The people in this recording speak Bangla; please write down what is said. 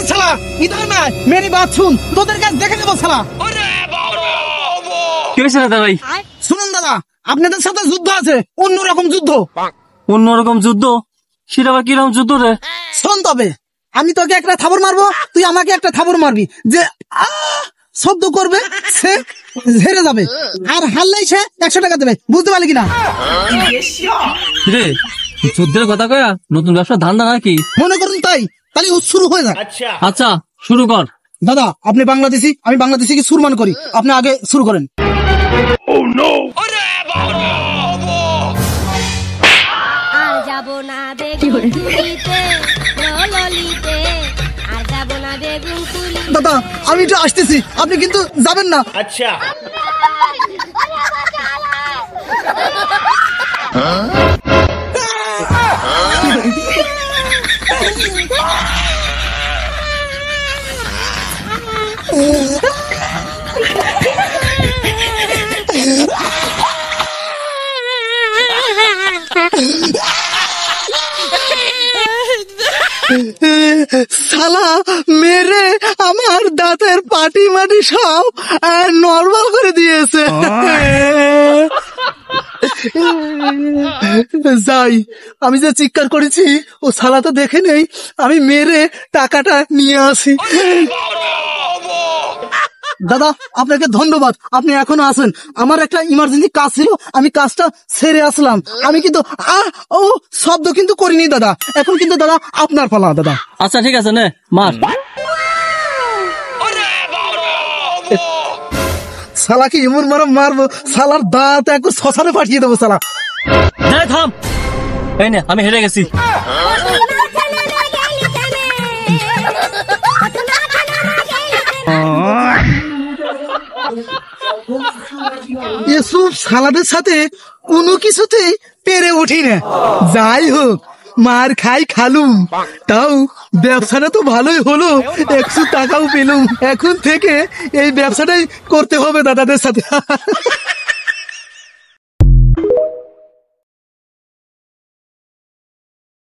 শালা ইধর না মেরি বাত শুন, তোদের কাছে দেখে নেবো শালা। কি হয়েছে দাদা ভাই? শুনুন দাদা, আপনাদের সাথে যুদ্ধ আছে, অন্যরকম যুদ্ধ। অন্যরকম যুদ্ধ? সেটা আবার কিরকম যুদ্ধ রে? শোন তবে, আমি তোকে একটা থাবর মারবো, তুই আমাকে একটা থাবর মারবি, যে শব্দ করবে সে হেরে যাবে, আর হারলেই সে 100 টাকা দেবে, বুঝতে পারলি কিনা? রে যুদ্ধের কথা কয়া নতুন ব্যবসা ধান্দা নাকি? মনে করুন তাই, তাহলে শুরু হয়ে যায়। আচ্ছা শুরু কর। দাদা আপনি বাংলাদেশি, আমি বাংলাদেশি কি সুরমান করি, আপনি আগে শুরু করেন। আর যাব না বেগুন তুলিতে ললিতে, আর যাব না বেগুন তুলি। দাদা আমি একটু আসতেছি, আপনি কিন্তু যাবেন না। अच्छा শালা মেরে আমার দাঁতের পাটি মাটি সব নরমাল করে দিয়েছে। যাই, আমি যে চিৎকার করেছি ও শালা তো দেখে নেই, আমি মেরে টাকাটা নিয়ে আসি। দাদা আপনাকে ধন্যবাদ, আপনি এখনো আছেন। আমার একটা ইমার্জেন্সি কাজ ছিল, আমি কাজটা সেরে আসলাম। আমি কিন্তু ও শব্দ কিন্তু করিনি দাদা। এখন কিন্তু দাদা আপনার পালা দাদা। আচ্ছা ঠিক আছে, নে মার। শালা কি এমন মারবো, শালার দাঁত একটু শ্মশানে পাঠিয়ে দেবো শালা। থাম, এই নে আমি হেরে গেছি। এসব শালাদের সাথে কোনো কিছুতেই পেরে উঠি না। যাই হোক, মার খাই খালুম, তাও ব্যবসাটা তো ভালোই হলো, 100 টাকাও পেলুম। এখন থেকে এই ব্যবসাটাই করতে হবে দাদাদের সাথে।